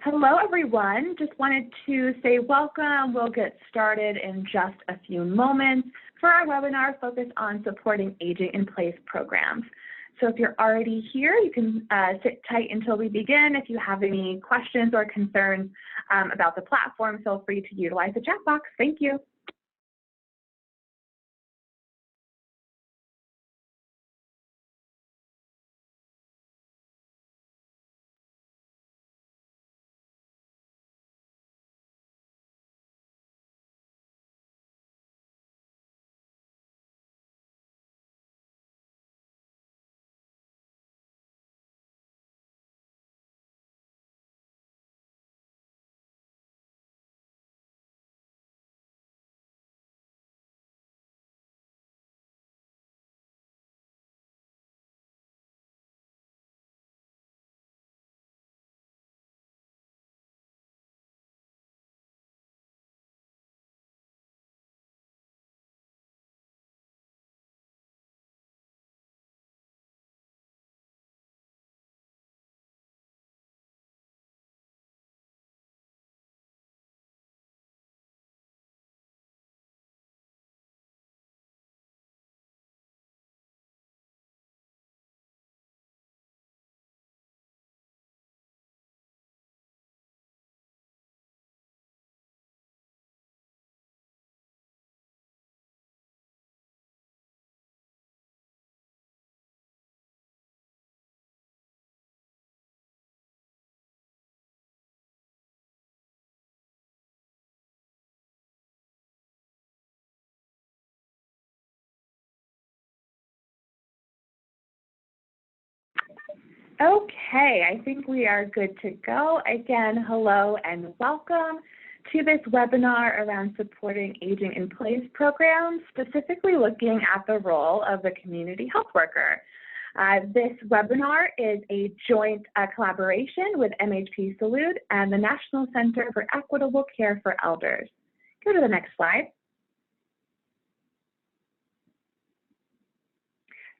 Hello, everyone. Just wanted to say welcome. We'll get started in just a few moments for our webinar focused on supporting aging in place programs. So if you're already here, you can sit tight until we begin. If you have any questions or concerns about the platform, feel free to utilize the chat box. Thank you. Okay, I think we are good to go. Again, hello and welcome to this webinar around supporting aging in place programs, specifically looking at the role of the community health worker. This webinar is a joint collaboration with MHP Salute and the National Center for Equitable Care for Elders. Go to the next slide.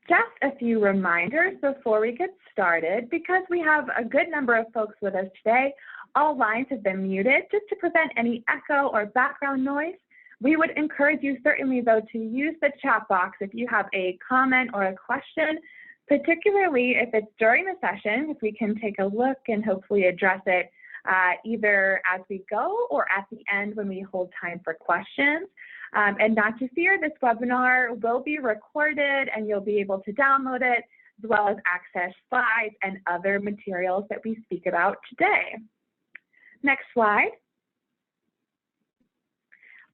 Just a few reminders before we get started. Because we have a good number of folks with us today, all lines have been muted just to prevent any echo or background noise. We would encourage you certainly though to use the chat box if you have a comment or a question, particularly if it's during the session, if we can take a look and hopefully address it either as we go or at the end when we hold time for questions. And not to fear, this webinar will be recorded and you'll be able to download it, as well as access slides and other materials that we speak about today. Next slide.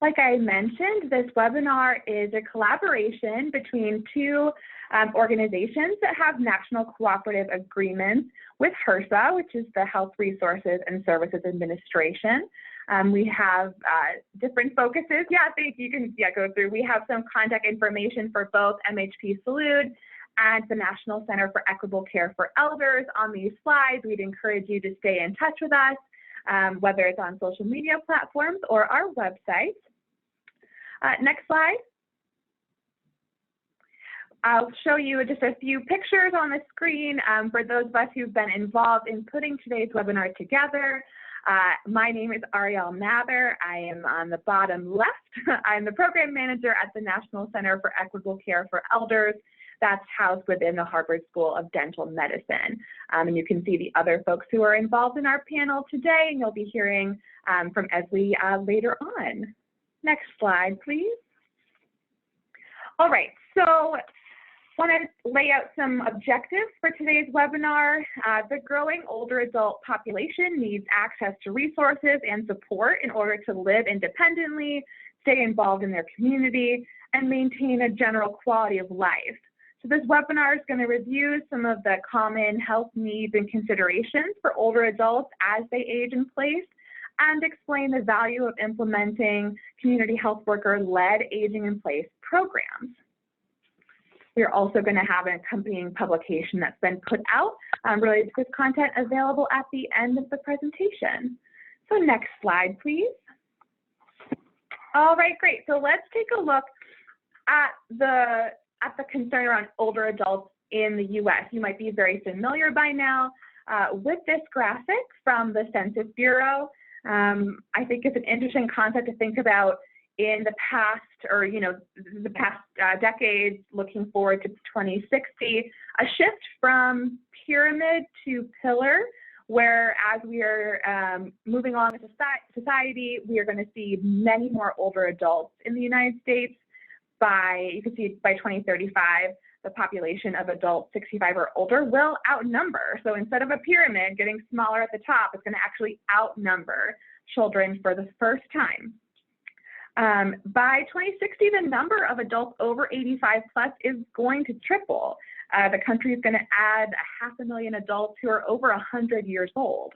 Like I mentioned, this webinar is a collaboration between two organizations that have national cooperative agreements with HRSA, which is the Health Resources and Services Administration. We have different focuses. Yeah, thank you. You can go through. We have some contact information for both MHP Salute and the National Center for Equitable Care for Elders on these slides. We'd encourage you to stay in touch with us, whether it's on social media platforms or our website. Next slide. I'll show you just a few pictures on the screen for those of us who've been involved in putting today's webinar together. My name is Ariel Mather. I am on the bottom left. I'm the program manager at the National Center for Equitable Care for Elders. That's housed within the Harvard School of Dental Medicine. And you can see the other folks who are involved in our panel today, and you'll be hearing from Esli later on. Next slide, please. All right, so I want to lay out some objectives for today's webinar. The growing older adult population needs access to resources and support in order to live independently, stay involved in their community, and maintain a general quality of life. So this webinar is going to review some of the common health needs and considerations for older adults as they age in place, and explain the value of implementing community health worker-led aging in place programs. We're also going to have an accompanying publication that's been put out related to this content available at the end of the presentation. So next slide, please. All right, great. So let's take a look at the concern around older adults in the U.S. You might be very familiar by now with this graphic from the Census Bureau. I think it's an interesting concept to think about in the past, or the past decades, looking forward to 2060, a shift from pyramid to pillar, where as we are moving on as a society, we are going to see many more older adults in the United States. You can see by 2035, the population of adults 65 or older will outnumber. So instead of a pyramid getting smaller at the top, it's going to actually outnumber children for the first time. By 2060, the number of adults over 85 plus is going to triple. The country is going to add 500,000 adults who are over 100 years old.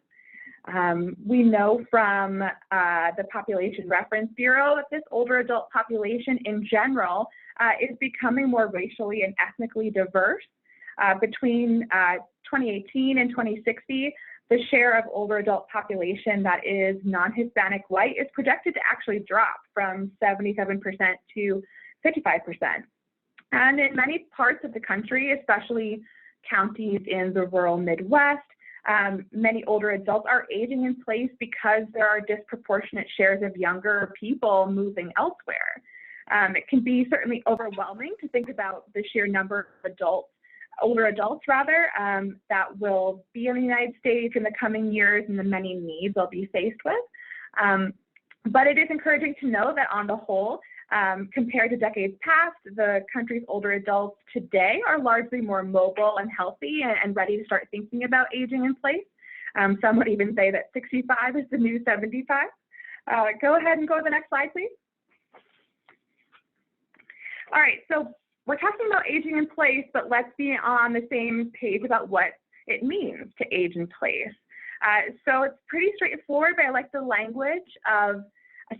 We know from the Population Reference Bureau that this older adult population in general is becoming more racially and ethnically diverse. Between 2018 and 2060, the share of older adult population that is non-Hispanic white is projected to actually drop from 77% to 55%. And in many parts of the country, especially counties in the rural Midwest, many older adults are aging in place because there are disproportionate shares of younger people moving elsewhere. It can be certainly overwhelming to think about the sheer number of older adults that will be in the United States in the coming years and the many needs they'll be faced with. But it is encouraging to know that on the whole, compared to decades past, the country's older adults today are largely more mobile and healthy and ready to start thinking about aging in place. Some would even say that 65 is the new 75. Go ahead and go to the next slide, please. All right, so we're talking about aging in place, but let's be on the same page about what it means to age in place. So it's pretty straightforward, but I like the language of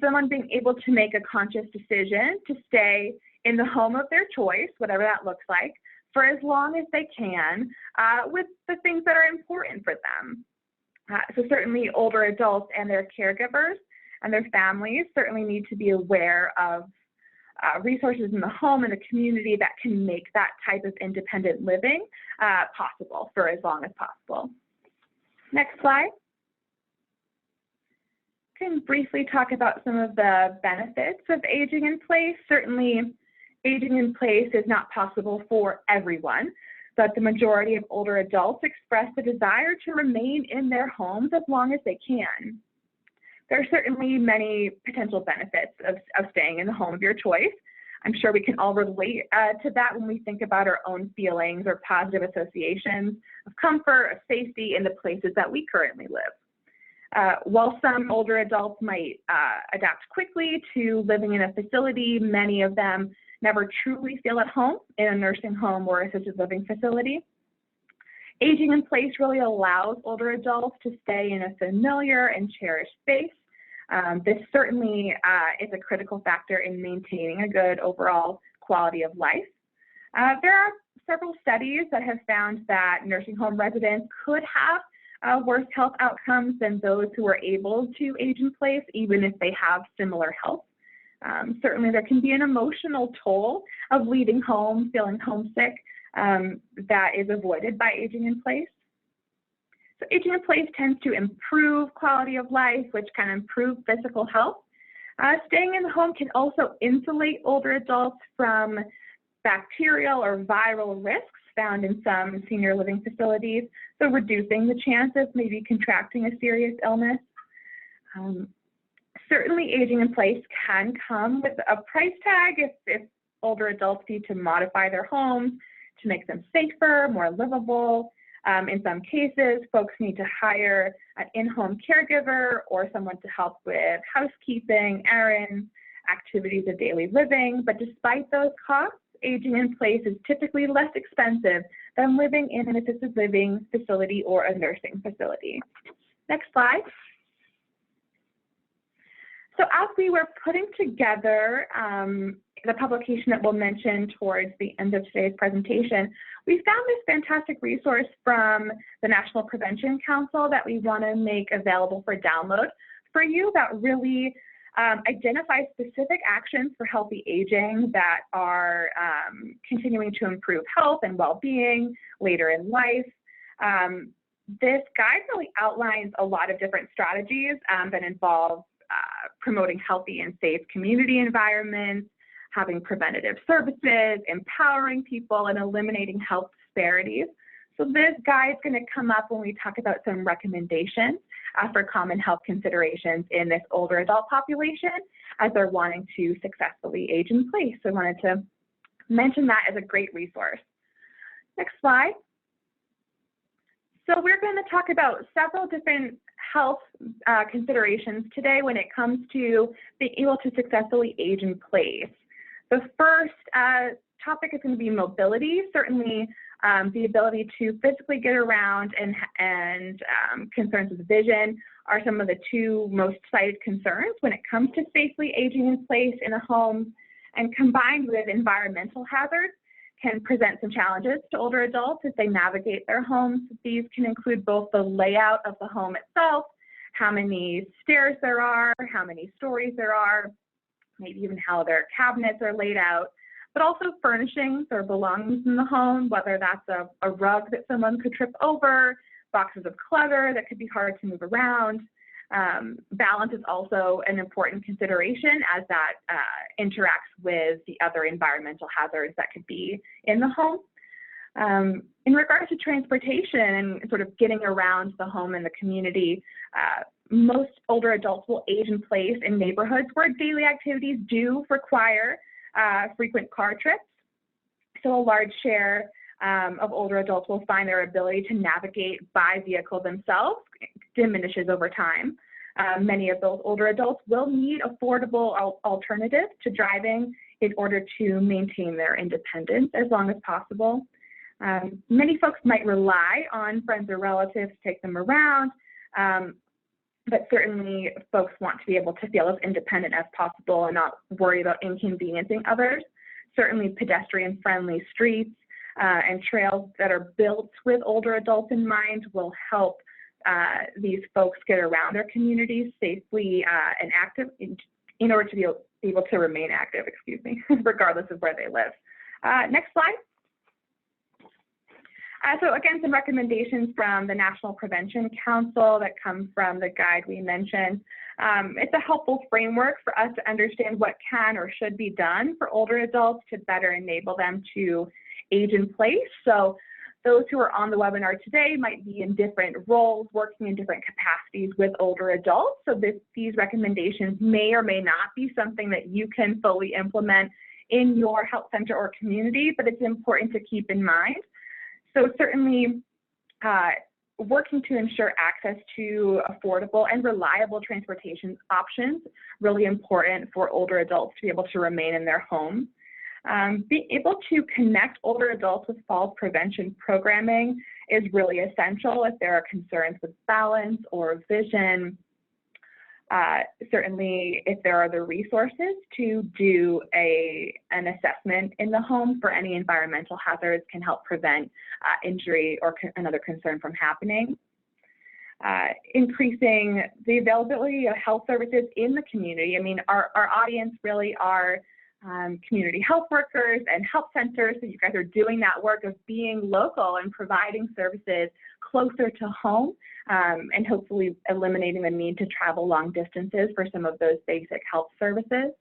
someone being able to make a conscious decision to stay in the home of their choice, whatever that looks like, for as long as they can with the things that are important for them. So certainly older adults and their caregivers and their families certainly need to be aware of resources in the home and the community that can make that type of independent living possible for as long as possible. Next slide. I can briefly talk about some of the benefits of aging in place. Certainly, aging in place is not possible for everyone, but the majority of older adults express the desire to remain in their homes as long as they can. There are certainly many potential benefits of staying in the home of your choice. I'm sure we can all relate to that when we think about our own feelings or positive associations of comfort, of safety in the places that we currently live. While some older adults might adapt quickly to living in a facility, many of them never truly feel at home in a nursing home or assisted living facility. Aging in place really allows older adults to stay in a familiar and cherished space. This certainly is a critical factor in maintaining a good overall quality of life. There are several studies that have found that nursing home residents could have worse health outcomes than those who are able to age in place, even if they have similar health. Certainly there can be an emotional toll of leaving home, feeling homesick, that is avoided by aging in place. So aging in place tends to improve quality of life, which can improve physical health. Staying in the home can also insulate older adults from bacterial or viral risks found in some senior living facilities, so reducing the chance of maybe contracting a serious illness. Certainly aging in place can come with a price tag if older adults need to modify their homes to make them safer, more livable. In some cases, folks need to hire an in-home caregiver or someone to help with housekeeping, errands, activities of daily living. But despite those costs, aging in place is typically less expensive than living in an assisted living facility or a nursing facility. Next slide. So as we were putting together the publication that we'll mention towards the end of today's presentation, we found this fantastic resource from the National Prevention Council that we want to make available for download for you that really identifies specific actions for healthy aging that are continuing to improve health and well-being later in life. This guide really outlines a lot of different strategies that involve promoting healthy and safe community environments, having preventative services, empowering people, and eliminating health disparities. So this guide is going to come up when we talk about some recommendations for common health considerations in this older adult population as they're wanting to successfully age in place. So I wanted to mention that as a great resource. Next slide. So we're going to talk about several different health considerations today when it comes to being able to successfully age in place. The first topic is going to be mobility. Certainly the ability to physically get around and concerns with vision are some of the two most cited concerns when it comes to safely aging in place in a home, and combined with environmental hazards can present some challenges to older adults as they navigate their homes. These can include both the layout of the home itself, how many stairs there are, how many stories there are, maybe even how their cabinets are laid out, but also furnishings or belongings in the home, whether that's a rug that someone could trip over, boxes of clutter that could be hard to move around. Balance is also an important consideration as that interacts with the other environmental hazards that could be in the home. In regards to transportation and sort of getting around the home and the community, most older adults will age in place in neighborhoods where daily activities do require frequent car trips. So a large share of older adults will find their ability to navigate by vehicle themselves diminishes over time. Many of those older adults will need affordable alternatives to driving in order to maintain their independence as long as possible. Many folks might rely on friends or relatives to take them around, but certainly folks want to be able to feel as independent as possible and not worry about inconveniencing others. Certainly pedestrian-friendly streets and trails that are built with older adults in mind will help these folks get around their communities safely and active in order to be able to remain active, regardless of where they live. Next slide. So again, some recommendations from the National Prevention Council that come from the guide we mentioned. It's a helpful framework for us to understand what can or should be done for older adults to better enable them to age in place. So those who are on the webinar today might be in different roles, working in different capacities with older adults. So these recommendations may or may not be something that you can fully implement in your health center or community, but it's important to keep in mind. So certainly working to ensure access to affordable and reliable transportation options, really important for older adults to be able to remain in their home. Being able to connect older adults with fall prevention programming is really essential if there are concerns with balance or vision. Certainly, if there are other resources to do an assessment in the home for any environmental hazards can help prevent injury or another concern from happening. Increasing the availability of health services in the community. I mean, our audience really are community health workers and health centers, so you guys are doing that work of being local and providing services closer to home, and hopefully eliminating the need to travel long distances for some of those basic health services.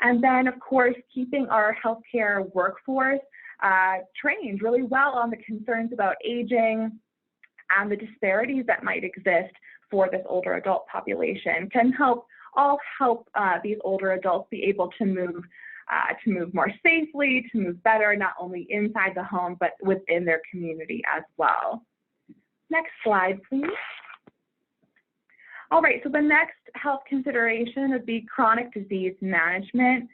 And then, of course, keeping our healthcare workforce trained really well on the concerns about aging and the disparities that might exist for this older adult population can help these older adults be able to move more safely, to move better, not only inside the home, but within their community as well. Next slide, please. All right, so the next health consideration would be chronic disease management.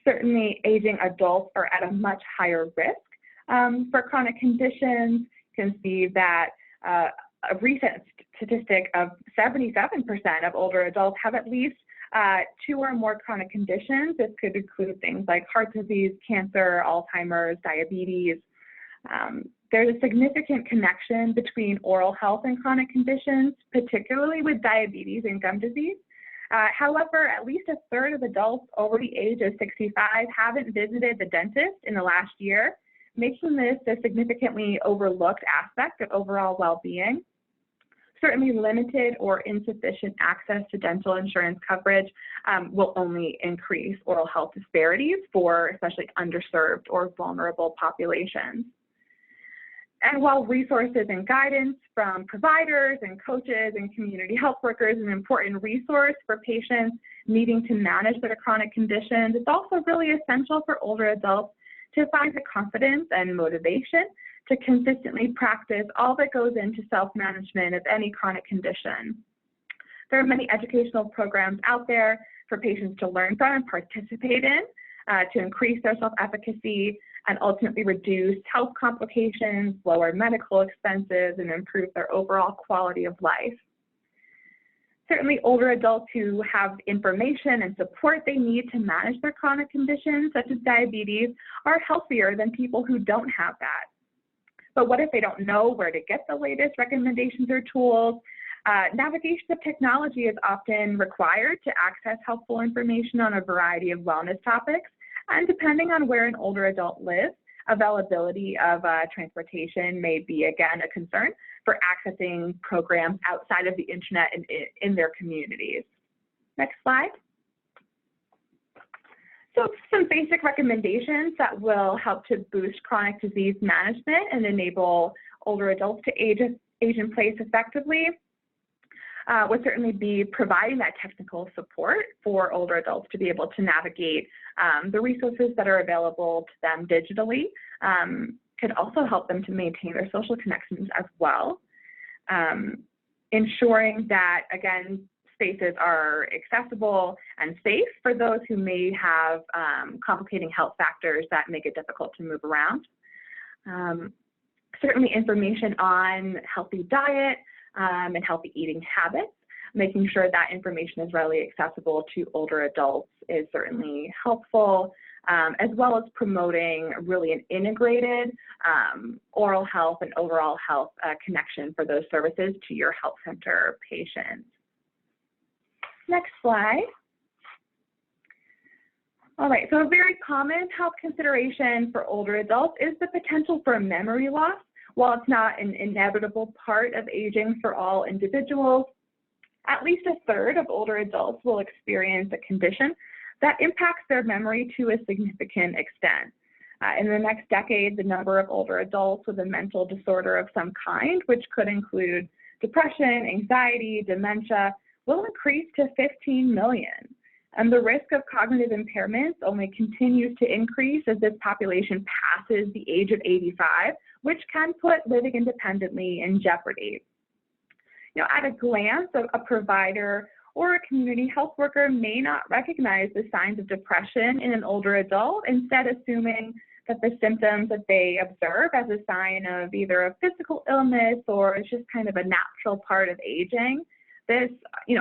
Certainly, aging adults are at a much higher risk for chronic conditions. You can see that a recent statistic of 77% of older adults have at least 2 or more chronic conditions. This could include things like heart disease, cancer, Alzheimer's, diabetes. There's a significant connection between oral health and chronic conditions, particularly with diabetes and gum disease. However, at least 1/3 of adults over the age of 65 haven't visited the dentist in the last year, making this a significantly overlooked aspect of overall well-being. Certainly limited or insufficient access to dental insurance coverage will only increase oral health disparities for especially underserved or vulnerable populations. And while resources and guidance from providers and coaches and community health workers is an important resource for patients needing to manage their chronic conditions, it's also really essential for older adults to find the confidence and motivation to consistently practice all that goes into self-management of any chronic condition. There are many educational programs out there for patients to learn from and participate in to increase their self-efficacy and ultimately reduce health complications, lower medical expenses, and improve their overall quality of life. Certainly, older adults who have information and support they need to manage their chronic conditions, such as diabetes, are healthier than people who don't have that. But what if they don't know where to get the latest recommendations or tools? Navigation of technology is often required to access helpful information on a variety of wellness topics. And depending on where an older adult lives, availability of transportation may be, again, a concern for accessing programs outside of the internet and in their communities. Next slide. So some basic recommendations that will help to boost chronic disease management and enable older adults to age in place effectively would certainly be providing that technical support for older adults to be able to navigate the resources that are available to them digitally. Could also help them to maintain their social connections as well. Ensuring that, again, spaces are accessible and safe for those who may have complicating health factors that make it difficult to move around. Certainly information on healthy diet and healthy eating habits, making sure that information is readily accessible to older adults is certainly helpful, as well as promoting really an integrated oral health and overall health connection for those services to your health center patients. Next slide. All right, so a very common health consideration for older adults is the potential for memory loss. While it's not an inevitable part of aging for all individuals, at least a third of older adults will experience a condition that impacts their memory to a significant extent. In the next decade, the number of older adults with a mental disorder of some kind, which could include depression, anxiety, dementia, will increase to 15 million. And the risk of cognitive impairments only continues to increase as this population passes the age of 85, which can put living independently in jeopardy. You know, at a glance, a provider or a community health worker may not recognize the signs of depression in an older adult, instead assuming that the symptoms that they observe as a sign of either a physical illness or it's just kind of a natural part of aging. This,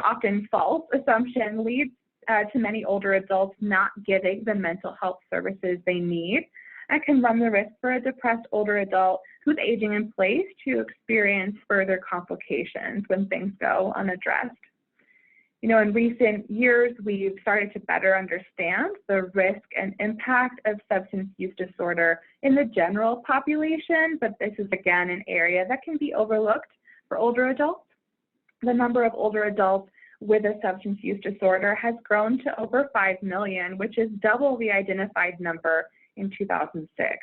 often false assumption leads to many older adults not getting the mental health services they need and can run the risk for a depressed older adult who's aging in place to experience further complications when things go unaddressed. In recent years, we've started to better understand the risk and impact of substance use disorder in the general population, but this is, again, an area that can be overlooked for older adults. The number of older adults with a substance use disorder has grown to over 5 million, which is double the identified number in 2006.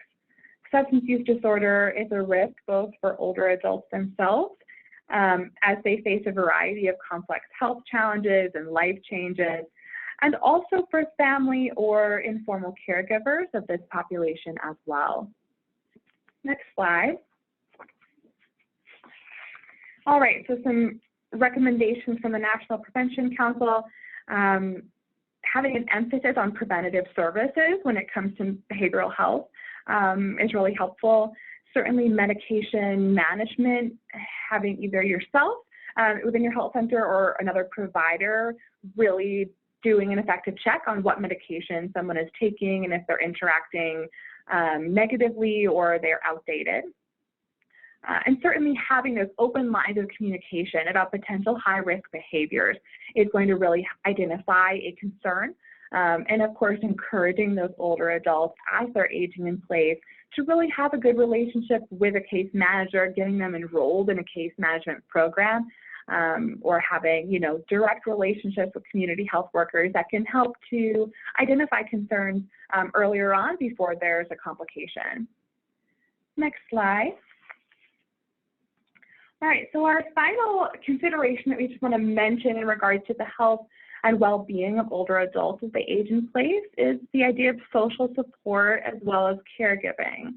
Substance use disorder is a risk both for older adults themselves as they face a variety of complex health challenges and life changes, and also for family or informal caregivers of this population as well. Next slide. All right, so some recommendations from the National Prevention Council, having an emphasis on preventative services when it comes to behavioral health is really helpful. Certainly medication management, having either yourself within your health center or another provider really doing an effective check on what medication someone is taking and if they're interacting negatively or they're outdated. And certainly having those open lines of communication about potential high-risk behaviors is going to really identify a concern. And of course, encouraging those older adults as they're aging in place to really have a good relationship with a case manager, getting them enrolled in a case management program or having, direct relationships with community health workers that can help to identify concerns earlier on before there's a complication. Next slide. All right, so our final consideration that we just want to mention in regards to the health and well-being of older adults as they age in place is the idea of social support as well as caregiving.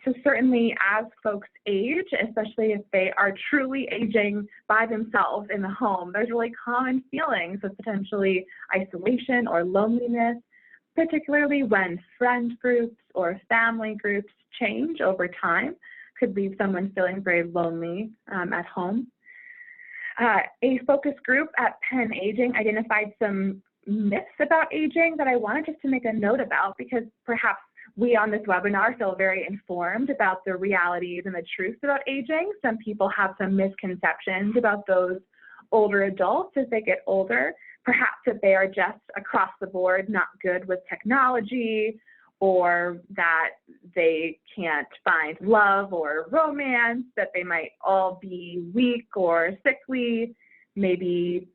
So certainly as folks age, especially if they are truly aging by themselves in the home, there's really common feelings of potentially isolation or loneliness, particularly when friend groups or family groups change over time, could leave someone feeling very lonely at home. A focus group at Penn Aging identified some myths about aging that I wanted just to make a note about, because perhaps we on this webinar feel very informed about the realities and the truths about aging. Some people have some misconceptions about those older adults as they get older, perhaps that they are just across the board not good with technology, or that they can't find love or romance, that they might all be weak or sickly. Maybe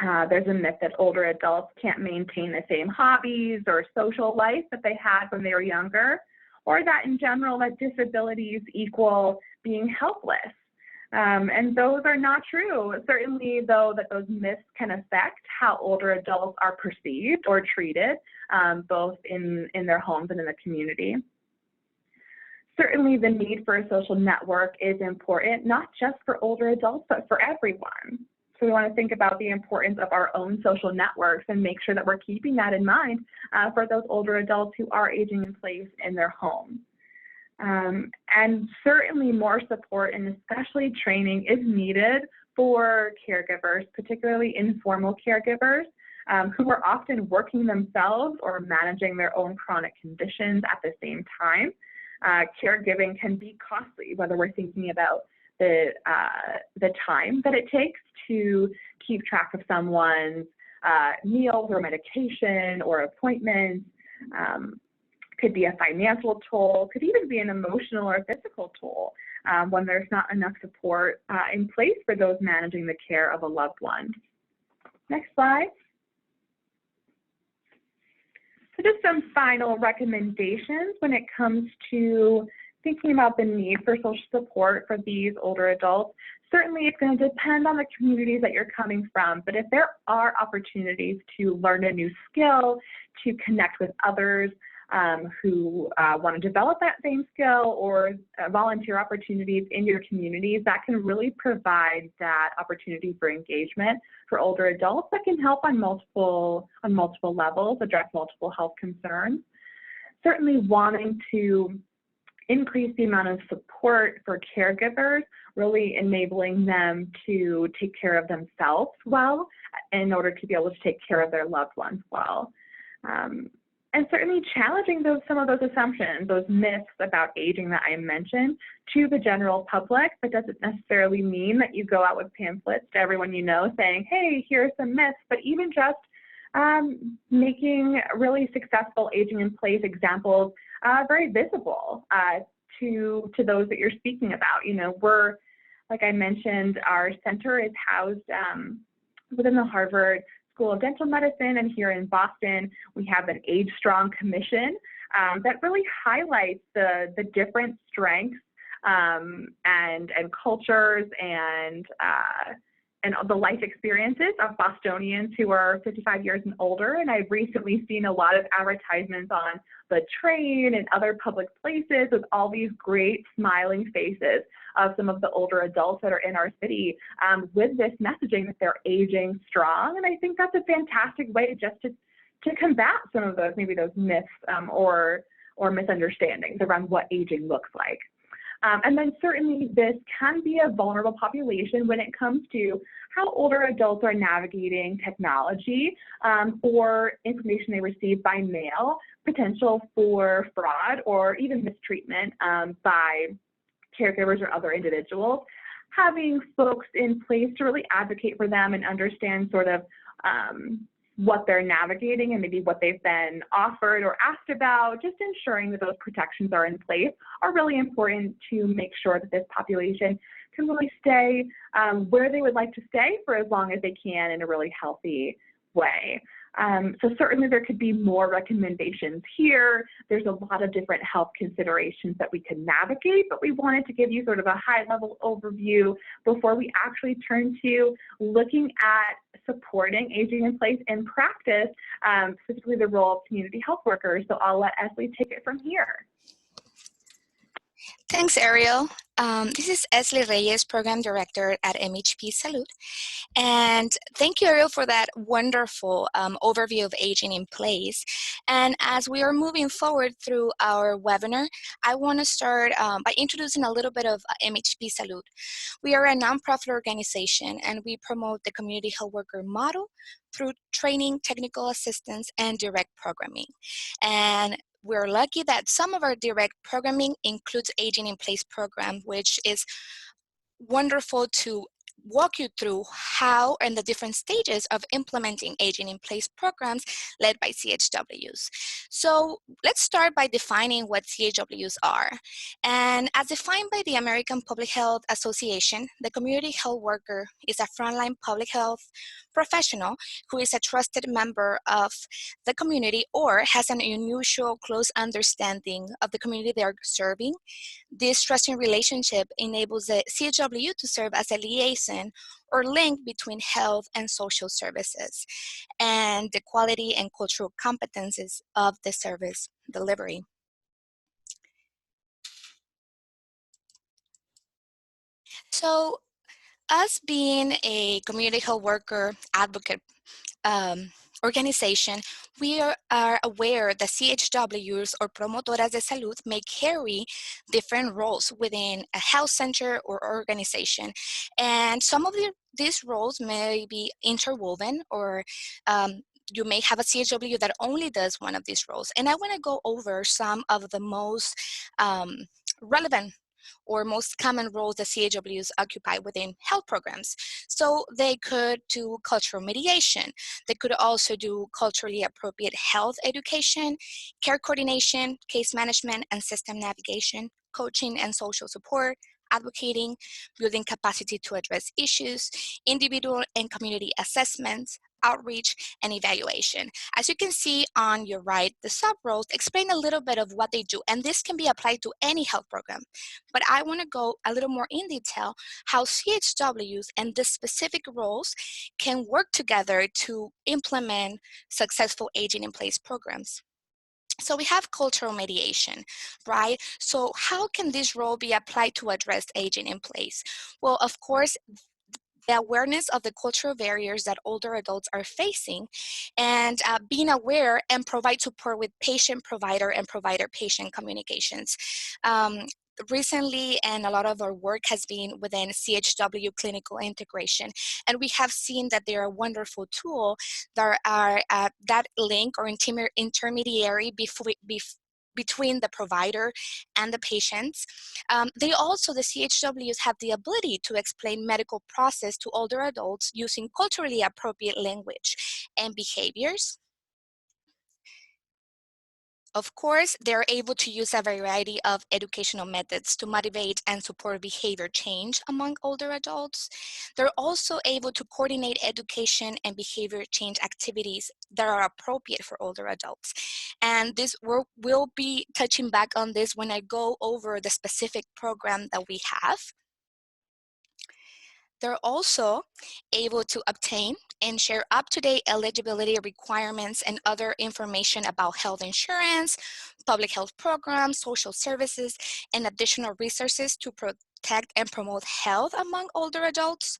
there's a myth that older adults can't maintain the same hobbies or social life that they had when they were younger, or that in general that disabilities equal being helpless. And those are not true. Certainly, though, that those myths can affect how older adults are perceived or treated, both in their homes and in the community. Certainly, the need for a social network is important, not just for older adults, but for everyone. So we want to think about the importance of our own social networks and make sure that we're keeping that in mind for those older adults who are aging in place in their home. And certainly more support and especially training is needed for caregivers, particularly informal caregivers who are often working themselves or managing their own chronic conditions at the same time. Caregiving can be costly, whether we're thinking about the time that it takes to keep track of someone's meals or medication or appointments. Could be a financial toll, could even be an emotional or physical toll when there's not enough support in place for those managing the care of a loved one. Next slide. So just some final recommendations when it comes to thinking about the need for social support for these older adults. Certainly it's going to depend on the communities that you're coming from, but if there are opportunities to learn a new skill, to connect with others, who want to develop that same skill, or volunteer opportunities in your communities, that can really provide that opportunity for engagement for older adults that can help on multiple levels, address multiple health concerns. Certainly wanting to increase the amount of support for caregivers, really enabling them to take care of themselves well in order to be able to take care of their loved ones well. And certainly challenging some of those assumptions, those myths about aging that I mentioned to the general public. That doesn't necessarily mean that you go out with pamphlets to everyone you know saying, hey, here's some myths, but even just making really successful aging in place examples very visible to those that you're speaking about. We're, like I mentioned, our center is housed within the Harvard School of Dental Medicine, and here in Boston, we have an Age Strong Commission that really highlights the different strengths and cultures and the life experiences of Bostonians who are 55 years and older. And I've recently seen a lot of advertisements on the train and other public places with all these great smiling faces of some of the older adults that are in our city with this messaging that they're aging strong. And I think that's a fantastic way just to combat some of those, maybe those myths or misunderstandings around what aging looks like. And then certainly this can be a vulnerable population when it comes to how older adults are navigating technology or information they receive by mail, potential for fraud or even mistreatment by caregivers or other individuals. Having folks in place to really advocate for them and understand sort of what they're navigating and maybe what they've been offered or asked about, just ensuring that those protections are in place are really important to make sure that this population can really stay where they would like to stay for as long as they can in a really healthy way. So certainly there could be more recommendations here. There's a lot of different health considerations that we could navigate, but we wanted to give you sort of a high-level overview before we actually turn to looking at supporting aging in place in practice, specifically the role of community health workers. So I'll let Esley take it from here. Thanks, Ariel. This is Esley Reyes, Program Director at MHP Salute. And thank you, Ariel, for that wonderful overview of aging in place. And as we are moving forward through our webinar, I want to start by introducing a little bit of MHP Salute. We are a nonprofit organization, and we promote the community health worker model through training, technical assistance, and direct programming. And we're lucky that some of our direct programming includes Aging in Place program, which is wonderful to walk you through how and the different stages of implementing Aging in Place programs led by CHWs. So let's start by defining what CHWs are. And as defined by the American Public Health Association, the community health worker is a frontline public health professional who is a trusted member of the community or has an unusual close understanding of the community they are serving. This trusting relationship enables the CHW to serve as a liaison or link between health and social services and the quality and cultural competencies of the service delivery. So, us being a community health worker advocate organization, we are aware that CHWs or promotoras de salud may carry different roles within a health center or organization. And some of these roles may be interwoven, or you may have a CHW that only does one of these roles. And I want to go over some of the most relevant or most common roles that CHWs occupy within health programs. So they could do cultural mediation. They could also do culturally appropriate health education, care coordination, case management and system navigation, coaching and social support, advocating, building capacity to address issues, individual and community assessments, outreach, and evaluation. As you can see on your right, the sub-roles explain a little bit of what they do, and this can be applied to any health program. But I want to go a little more in detail how CHWs and the specific roles can work together to implement successful aging in place programs. So we have cultural mediation, right? So how can this role be applied to address aging in place? Well, of course, the awareness of the cultural barriers that older adults are facing, and being aware and provide support with patient-provider and provider-patient communications. Recently, and a lot of our work has been within CHW clinical integration, and we have seen that they're a wonderful tool that are that link or intermediary between the provider and the patients. They also, the CHWs, have the ability to explain medical process to older adults using culturally appropriate language and behaviors. Of course, they're able to use a variety of educational methods to motivate and support behavior change among older adults. They're also able to coordinate education and behavior change activities that are appropriate for older adults. And this work will be touching back on this when I go over the specific program that we have. They're also able to obtain and share up-to-date eligibility requirements and other information about health insurance, public health programs, social services, and additional resources to protect and promote health among older adults.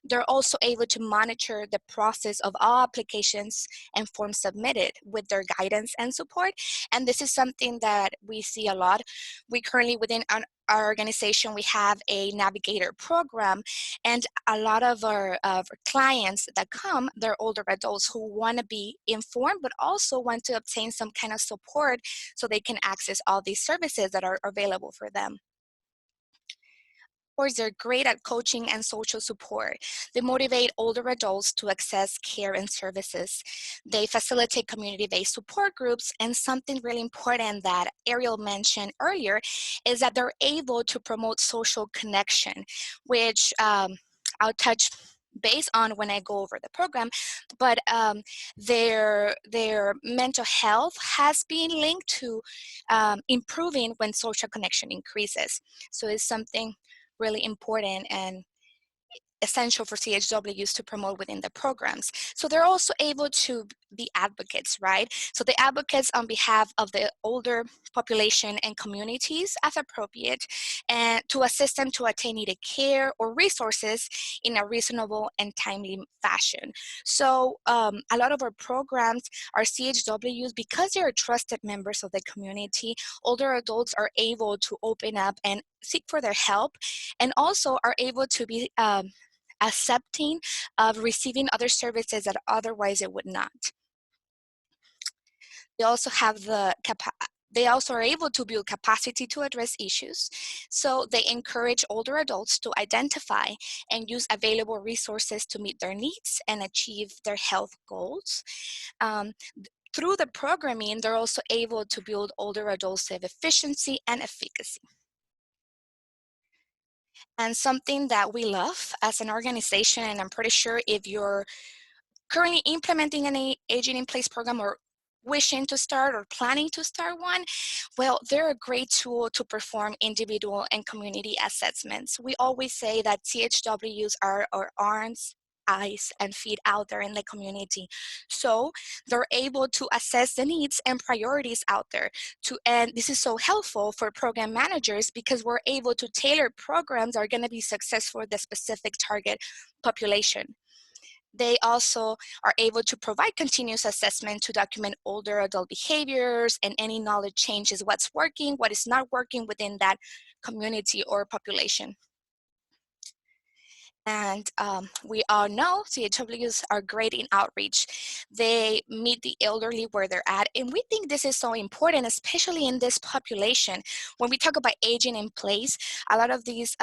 They're also able to monitor the process of all applications and forms submitted with their guidance and support. And this is something that we see a lot. We currently, within our organization, we have a navigator program, and a lot of our clients that come, they're older adults who want to be informed, but also want to obtain some kind of support so they can access all these services that are available for them. course, they're great at coaching and social support. They motivate older adults to access care and services. They facilitate community-based support groups, and something really important that Ariel mentioned earlier is that they're able to promote social connection, which I'll touch base on when I go over the program, but their mental health has been linked to improving when social connection increases. So it's something really important and essential for CHWs to promote within the programs. So they're also able to be advocates, right? So the advocates on behalf of the older population and communities as appropriate, and to assist them to attain needed care or resources in a reasonable and timely fashion. So a lot of our programs are CHWs, because they are trusted members of the community. Older adults are able to open up and seek for their help, and also are able to be accepting of receiving other services that otherwise it would not. They also have they also are able to build capacity to address issues. So they encourage older adults to identify and use available resources to meet their needs and achieve their health goals. Through the programming, they're also able to build older adults' efficiency and efficacy. And something that we love as an organization, and I'm pretty sure if you're currently implementing an aging in place program or wishing to start or planning to start one, well, they're a great tool to perform individual and community assessments. We always say that CHWs are our arms, eyes, and feet out there in the community. So they're able to assess the needs and priorities out there. And this is so helpful for program managers, because we're able to tailor programs that are going to be successful for the specific target population. They also are able to provide continuous assessment to document older adult behaviors and any knowledge changes, what's working, what is not working within that community or population. And we all know CHWs are great in outreach. They meet the elderly where they're at, and we think this is so important, especially in this population. When we talk about aging in place, a lot of these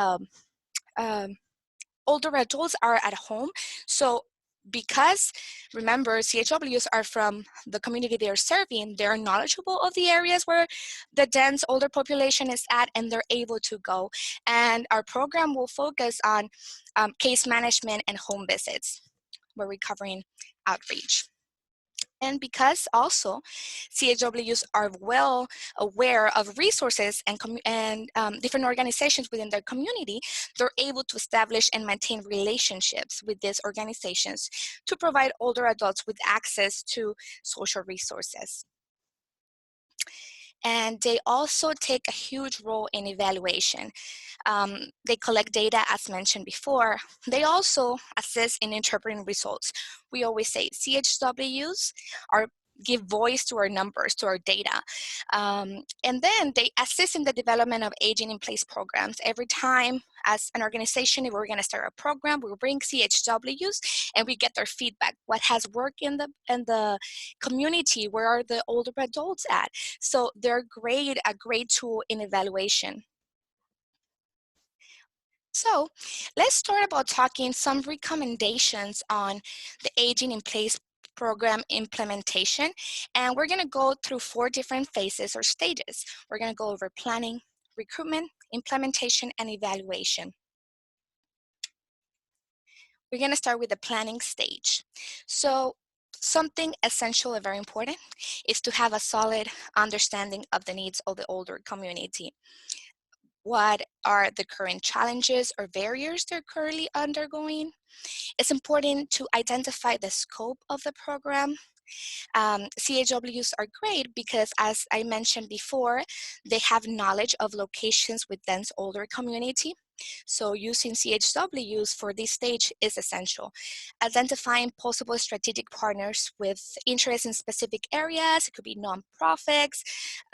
older adults are at home. So because, remember, CHWs are from the community they're serving, they're knowledgeable of the areas where the dense older population is at, and they're able to go. And our program will focus on case management and home visits, where we're covering outreach. And because also CHWs are well aware of resources and different organizations within their community, they're able to establish and maintain relationships with these organizations to provide older adults with access to social resources. And they also take a huge role in evaluation. They collect data, as mentioned before. They also assist in interpreting results. We always say CHWs give voice to our numbers, to our data. And then they assist in the development of aging in place programs. Every time as an organization, if we're gonna start a program, we'll bring CHWs and we get their feedback. What has worked in the community? Where are the older adults at? So they're a great tool in evaluation. So let's start about talking some recommendations on the aging in place program implementation. And we're gonna go through 4 different phases or stages. We're gonna go over planning, recruitment, implementation, and evaluation. We're gonna start with the planning stage. So something essential and very important is to have a solid understanding of the needs of the older community. What are the current challenges or barriers they're currently undergoing? It's important to identify the scope of the program. CHWs are great because, as I mentioned before, they have knowledge of locations with dense older community. So using CHWs for this stage is essential. Identifying possible strategic partners with interest in specific areas. It could be nonprofits,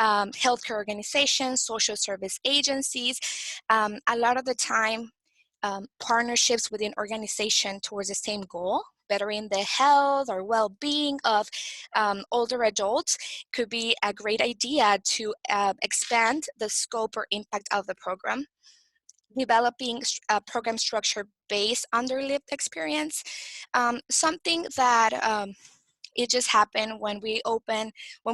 healthcare organizations, social service agencies. A lot of the time, partnerships within organization towards the same goal, bettering the health or well-being of older adults, could be a great idea to expand the scope or impact of the program. developing a program structure based on their lived experience. Something that it just happened when we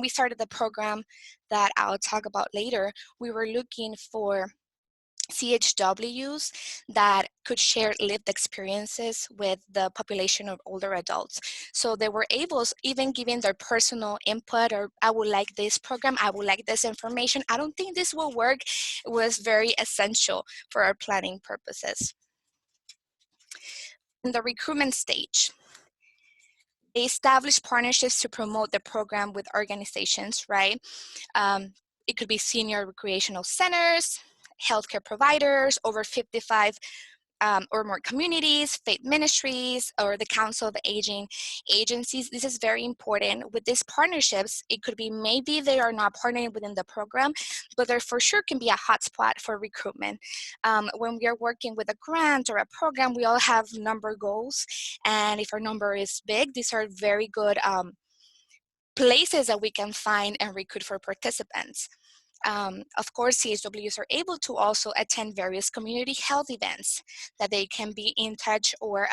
started the program that I'll talk about later. We were looking for CHWs that could share lived experiences with the population of older adults. So they were able, even giving their personal input, or I would like this program, I would like this information, I don't think this will work. It was very essential for our planning purposes. In the recruitment stage, they established partnerships to promote the program with organizations, right? It could be senior recreational centers, healthcare providers, over 55 or more communities, faith ministries, or the Council of Aging agencies. This is very important. With these partnerships, it could be maybe they are not partnering within the program, but there for sure can be a hotspot for recruitment. When we are working with a grant or a program, we all have number goals. And if our number is big, these are very good places that we can find and recruit for participants. Of course, CHWs are able to also attend various community health events that they can be in touch or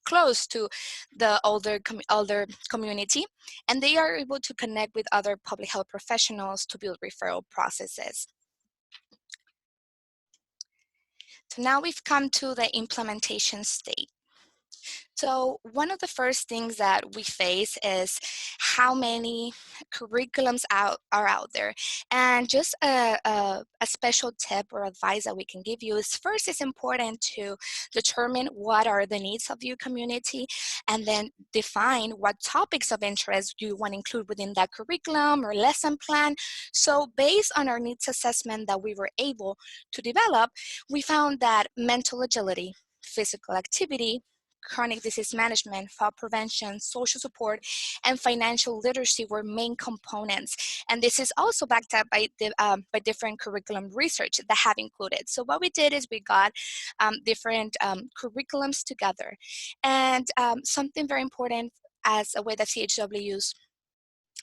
close to the older community, and they are able to connect with other public health professionals to build referral processes. So now we've come to the implementation stage. So one of the first things that we face is how many curriculums are out there. And just a special tip or advice that we can give you is, first, it's important to determine what are the needs of your community, and then define what topics of interest you want to include within that curriculum or lesson plan. So based on our needs assessment that we were able to develop, we found that mental agility, physical activity, chronic disease management, fall prevention, social support, and financial literacy were main components. And this is also backed up by different curriculum research that have included. So what we did is we got different curriculums together. And something very important as a way that CHWs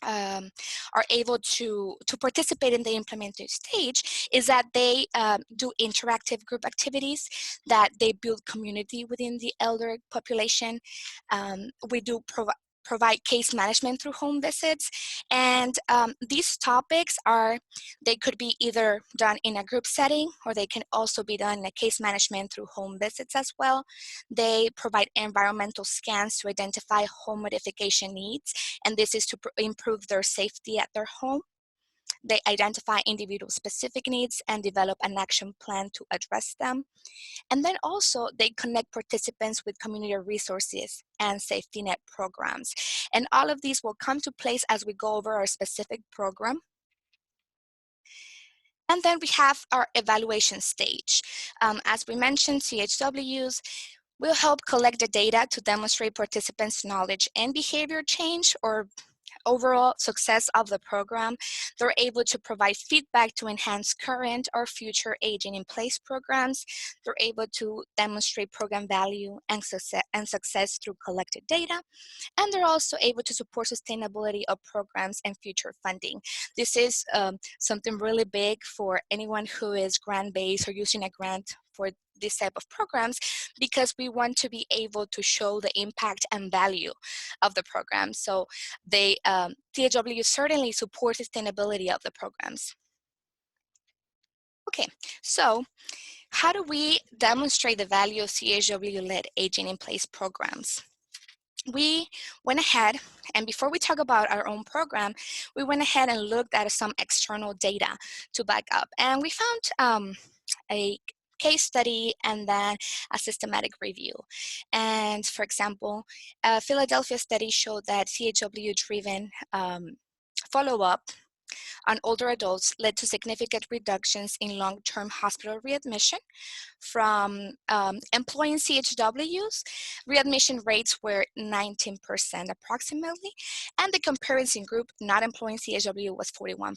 are able to participate in the implementing stage is that they do interactive group activities, that they build community within the elder population. We do provide case management through home visits, and these topics they could be either done in a group setting, or they can also be done in a case management through home visits as well. They provide environmental scans to identify home modification needs, and this is to improve their safety at their home. They identify individual specific needs and develop an action plan to address them. And then also they connect participants with community resources and safety net programs. And all of these will come to place as we go over our specific program. And then we have our evaluation stage. As we mentioned, CHWs will help collect the data to demonstrate participants' knowledge and behavior change, or overall success of the program. They're able to provide feedback to enhance current or future aging in place programs. They're able to demonstrate program value and success through collected data. And they're also able to support sustainability of programs and future funding. This is something really big for anyone who is grant-based or using a grant for this type of programs, because we want to be able to show the impact and value of the program. So they, CHW certainly support sustainability of the programs. Okay, so how do we demonstrate the value of CHW-led aging in place programs? We went ahead, and before we talk about our own program, we went ahead and looked at some external data to back up. And we found a case study and then a systematic review. And for example, a Philadelphia study showed that CHW-driven follow-up on older adults led to significant reductions in long-term hospital readmission. From employing CHWs, readmission rates were 19% approximately, and the comparison group not employing CHW was 41%.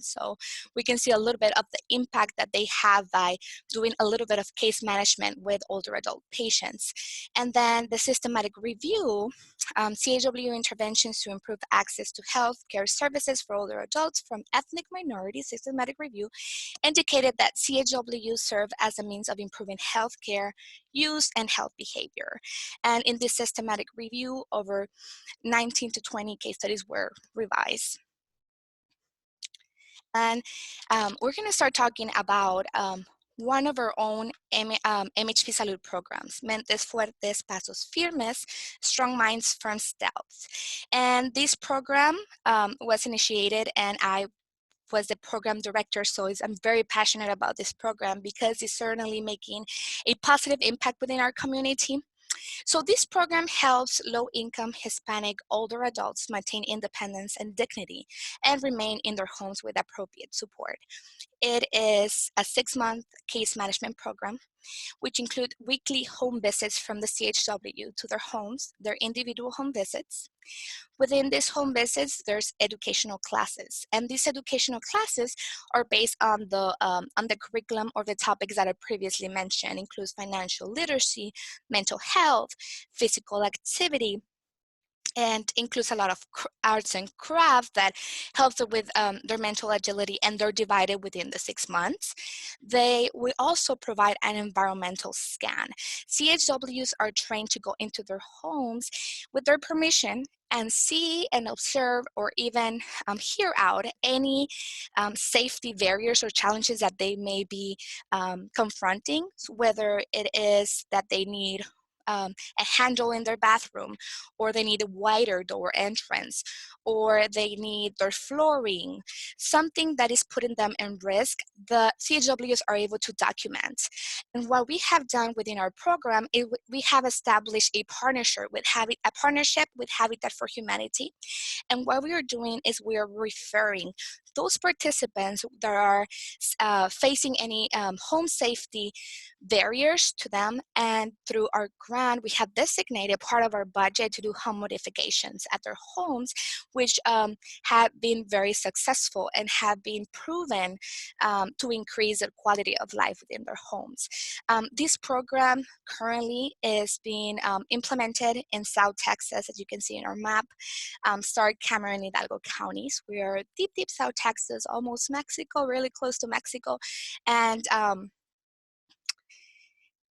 So we can see a little bit of the impact that they have by doing a little bit of case management with older adult patients. And then the systematic review, CHW interventions to improve access to health care services for older adults results from ethnic minority systematic review indicated that CHW serve as a means of improving healthcare use and health behavior. And in this systematic review, over 19 to 20 case studies were revised. And we're going to start talking about one of our own MHP Salud programs, Mentes Fuertes, Pasos Firmes, Strong Minds, Firm Steps. And this program was initiated, and I was the program director, so I'm very passionate about this program because it's certainly making a positive impact within our community. So this program helps low-income Hispanic older adults maintain independence and dignity and remain in their homes with appropriate support. It is a 6-month case management program, which include weekly home visits from the CHW to their homes, their individual home visits. Within these home visits, there's educational classes, and these educational classes are based on the curriculum or the topics that I previously mentioned. Includes financial literacy, mental health, physical activity, and includes a lot of arts and crafts that helps them with their mental agility, and they're divided within the 6 months. They will also provide an environmental scan. CHWs are trained to go into their homes with their permission and see and observe or even hear out any safety barriers or challenges that they may be confronting, whether it is that they need a handle in their bathroom, or they need a wider door entrance, or they need their flooring, something that is putting them in risk, the CHWs are able to document. And what we have done within our program is we have established a partnership with Habitat for Humanity. And what we are doing is we are referring those participants that are facing any home safety barriers to them, and through our grant, we have designated part of our budget to do home modifications at their homes, which have been very successful and have been proven to increase the quality of life within their homes. This program currently is being implemented in South Texas, as you can see in our map, Stark, Cameron, Hidalgo counties. We are deep, deep South Texas, almost Mexico, really close to Mexico, and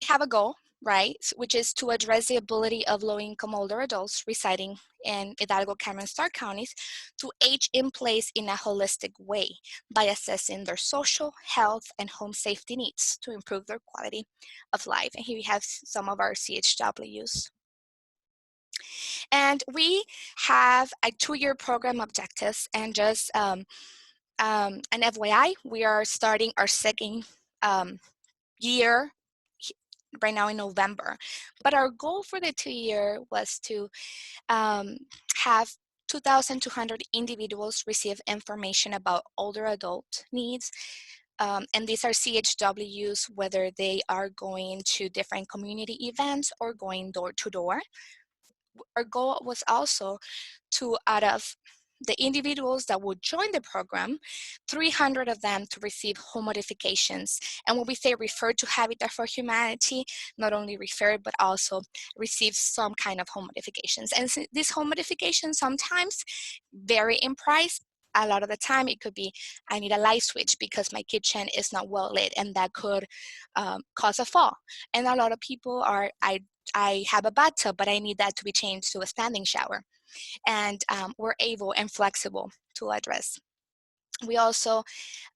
have a goal, right, which is to address the ability of low-income older adults residing in Hidalgo, Cameron, Stark counties to age in place in a holistic way by assessing their social, health, and home safety needs to improve their quality of life. And here we have some of our CHWs. And we have a 2-year program objectives, and just an FYI, we are starting our second year right now in November. But our goal for the 2-year was to have 2,200 individuals receive information about older adult needs. And these are CHWs, whether they are going to different community events or going door to door. Our goal was also to, out of the individuals that would join the program, 300 of them to receive home modifications. And when we say refer to Habitat for Humanity, not only refer, but also receive some kind of home modifications. And these home modifications sometimes vary in price. A lot of the time it could be, I need a light switch because my kitchen is not well lit, and that could cause a fall. And a lot of people are, I have a bathtub, but I need that to be changed to a standing shower. And we're able and flexible to address. We also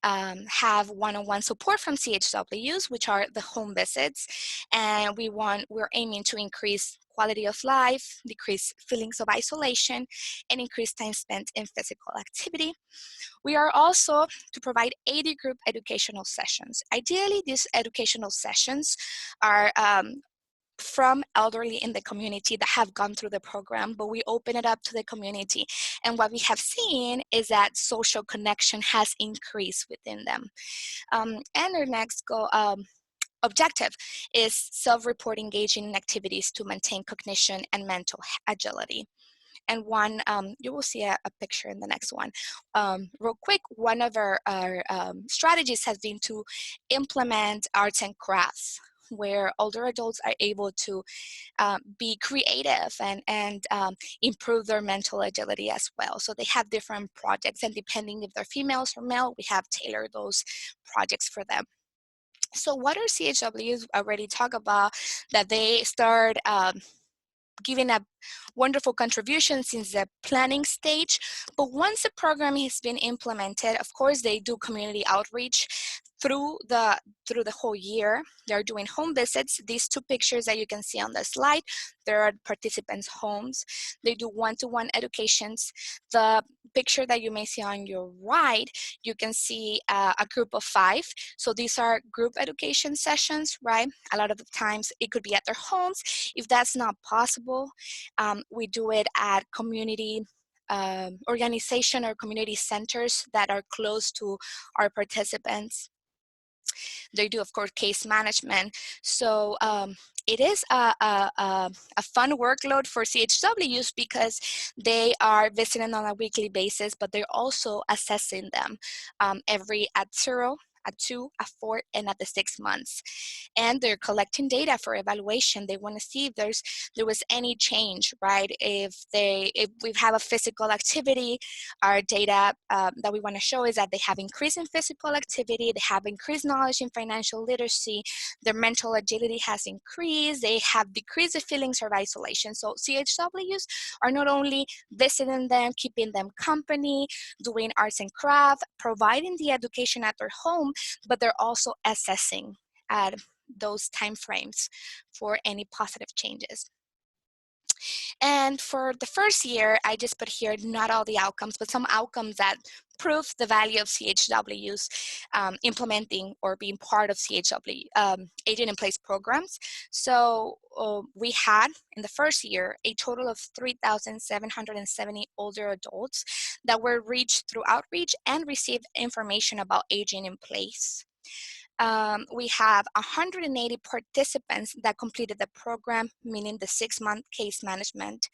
have one-on-one support from CHWs, which are the home visits, and we're aiming to increase quality of life, decrease feelings of isolation, and increase time spent in physical activity. We are also to provide 80 group educational sessions. Ideally, these educational sessions are from elderly in the community that have gone through the program, but we open it up to the community. And what we have seen is that social connection has increased within them. And our next goal, objective is self-report engaging in activities to maintain cognition and mental agility. And one, you will see a picture in the next one. Real quick, one of our strategies has been to implement arts and crafts where older adults are able to be creative and improve their mental agility as well. So they have different projects, and depending if they're females or male, we have tailored those projects for them. So what are CHWs? Already talk about that they start giving a wonderful contribution since the planning stage. But once the program has been implemented, of course, they do community outreach through the whole year. They're doing home visits. These two pictures that you can see on the slide, there are participants' homes. They do one-to-one educations. The picture that you may see on your right, you can see a group of 5. So these are group education sessions, right? A lot of the times it could be at their homes. If that's not possible, we do it at community organization or community centers that are close to our participants. They do, of course, case management. So it is a fun workload for CHWs because they are visiting on a weekly basis, but they're also assessing them every at 0, at 2, at 4, and at the 6 months. And they're collecting data for evaluation. They want to see if there was any change, right? If we have a physical activity, our data that we want to show is that they have increased in physical activity, they have increased knowledge in financial literacy, their mental agility has increased, they have decreased the feelings of isolation. So CHWs are not only visiting them, keeping them company, doing arts and craft, providing the education at their home, but they're also assessing at those time frames for any positive changes. And for the first year, I just put here not all the outcomes, but some outcomes that prove the value of CHWs implementing or being part of CHW aging in place programs. So we had in the first year a total of 3,770 older adults that were reached through outreach and received information about aging in place. We have 180 participants that completed the program, meaning the 6-month case management.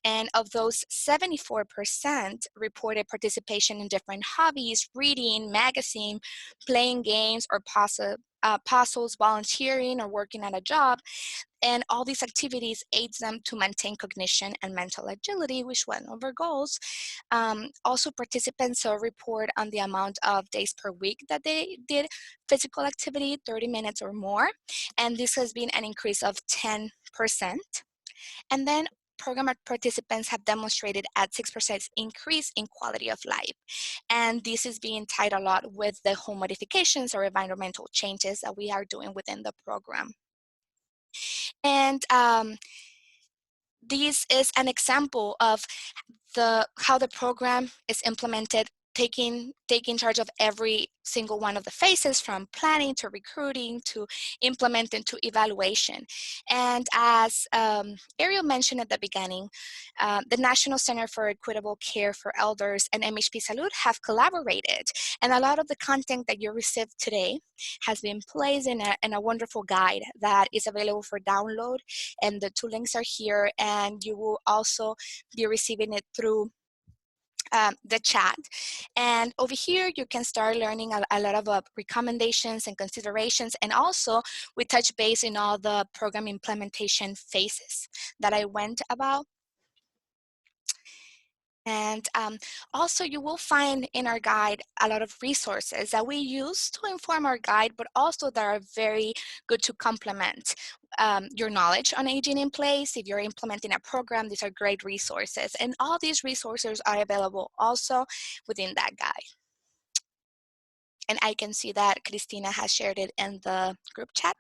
And of those, 74% reported participation in different hobbies, reading, magazine, playing games, or puzzles, volunteering, or working at a job. And all these activities aids them to maintain cognition and mental agility, which one of our goals. Also, participants report on the amount of days per week that they did physical activity, 30 minutes or more. And this has been an increase of 10%. And then program participants have demonstrated a 6% increase in quality of life. And this is being tied a lot with the home modifications or environmental changes that we are doing within the program. And this is an example of how the program is implemented, taking charge of every single one of the phases, from planning to recruiting to implementing to evaluation. And as Ariel mentioned at the beginning, the National Center for Equitable Care for Elders and MHP Salud have collaborated. And a lot of the content that you received today has been placed in a wonderful guide that is available for download. And the 2 links are here, and you will also be receiving it through the chat. And over here, you can start learning a lot of recommendations and considerations. And also, we touch base in all the program implementation phases that I went about. And also, you will find in our guide a lot of resources that we use to inform our guide, but also that are very good to complement your knowledge on aging in place. If you're implementing a program, these are great resources. And all these resources are available also within that guide. And I can see that Cristina has shared it in the group chat.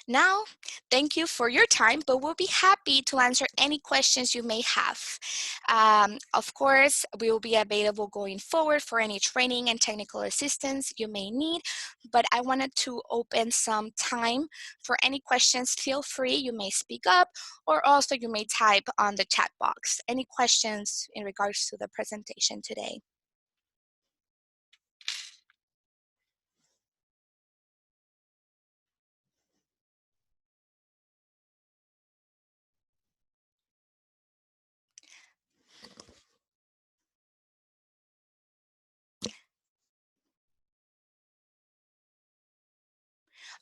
Now, thank you for your time, but we'll be happy to answer any questions you may have. Of course, we will be available going forward for any training and technical assistance you may need, but I wanted to open some time for any questions. Feel free, you may speak up, or also you may type on the chat box. Any questions in regards to the presentation today?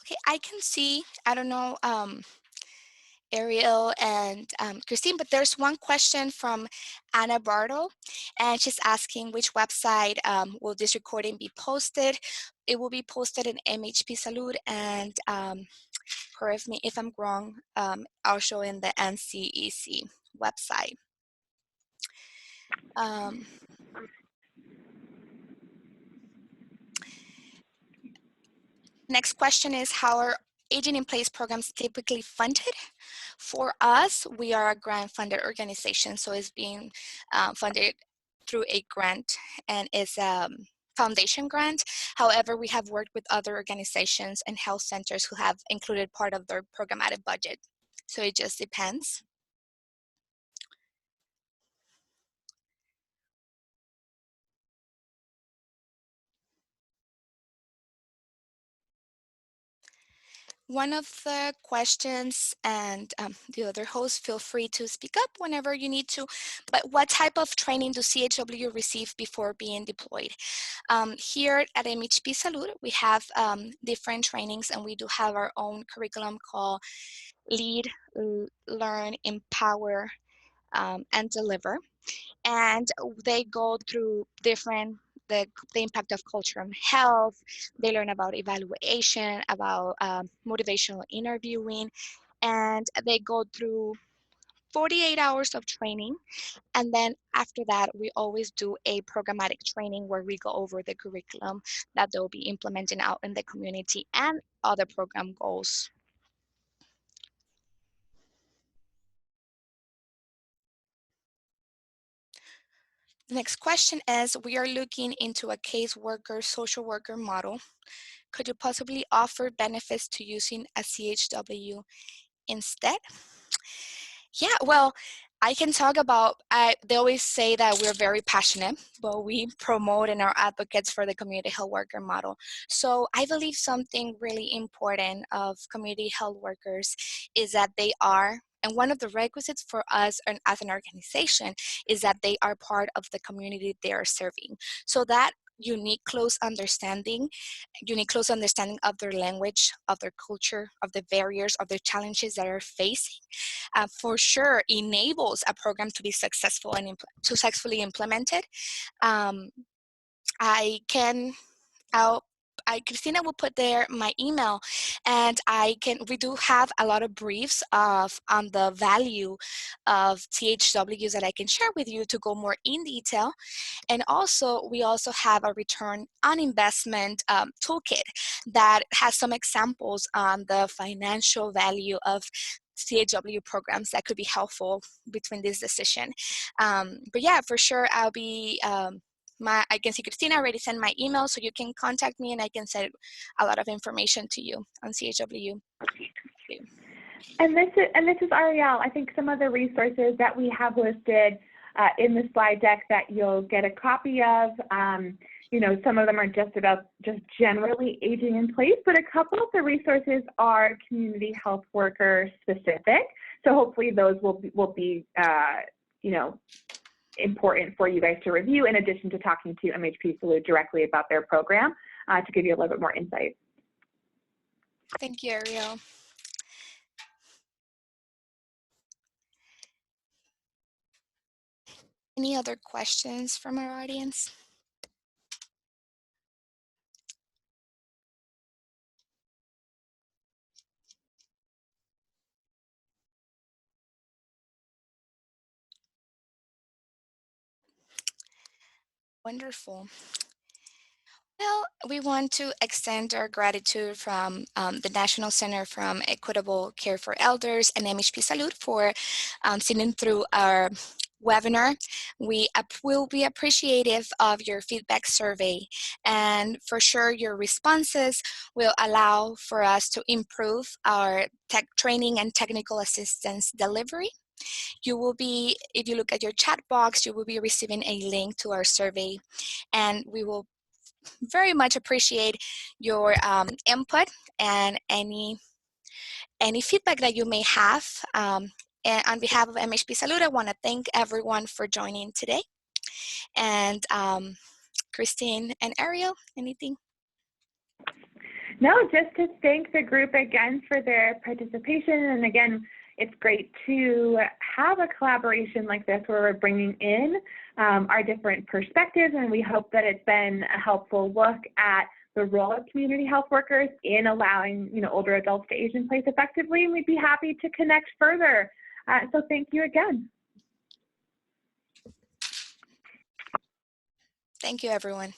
Okay, I can see, I don't know, Ariel and Christine, but there's one question from Anna Bartle, and she's asking which website will this recording be posted. It will be posted in MHP Salute, and correct me if I'm wrong, also in the NCEC website. Next question is, how are aging in place programs typically funded? For us, we are a grant funded organization, so it's being funded through a grant, and it's a foundation grant. However, we have worked with other organizations and health centers who have included part of their programmatic budget. So it just depends. One of the questions, and the other hosts, feel free to speak up whenever you need to, but what type of training do CHW receive before being deployed? Here at MHP Salud, we have different trainings, and we do have our own curriculum called Lead, Learn, Empower, and Deliver. And they go through different, the impact of culture and health. They learn about evaluation, about motivational interviewing, and they go through 48 hours of training. And then after that, we always do a programmatic training where we go over the curriculum that they'll be implementing out in the community and other program goals. The next question is, we are looking into a caseworker, social worker model. Could you possibly offer benefits to using a CHW instead? Yeah, well, I can talk about, they always say that we're very passionate, but we promote and are advocates for the community health worker model. So I believe something really important of community health workers is that they are, and one of the requisites for us and as an organization is that they are part of the community they are serving. So that close understanding of their language, of their culture, of the barriers, of the challenges that are facing, for sure enables a program to be successful and successfully implemented. Christina will put there my email, and we do have a lot of briefs on the value of CHWs that I can share with you to go more in detail. And also, we also have a return on investment toolkit that has some examples on the financial value of CHW programs that could be helpful between this decision. But yeah, for sure, I'll be, I can see Christina already sent my email, so you can contact me and I can send a lot of information to you on CHW. And this is Ariel. I think some of the resources that we have listed in the slide deck that you'll get a copy of, you know, some of them are just generally aging in place, but a couple of the resources are community health worker specific. So hopefully those will be you know, important for you guys to review, in addition to talking to MHP Salute directly about their program to give you a little bit more insight. Thank you, Ariel. Any other questions from our audience? Wonderful. Well, we want to extend our gratitude from the National Center for Equitable Care for Elders and MHP Salute for sitting through our webinar. We will be appreciative of your feedback survey, and for sure your responses will allow for us to improve our tech training and technical assistance delivery. You will be, if you look at your chat box, you will be receiving a link to our survey, and we will very much appreciate your input and any feedback that you may have. And on behalf of MHP Salute, I want to thank everyone for joining today. And Christine and Ariel, anything? No, just to thank the group again for their participation. And again, it's great to have a collaboration like this where we're bringing in our different perspectives, and we hope that it's been a helpful look at the role of community health workers in allowing older adults to age in place effectively, and we'd be happy to connect further. So thank you again. Thank you, everyone.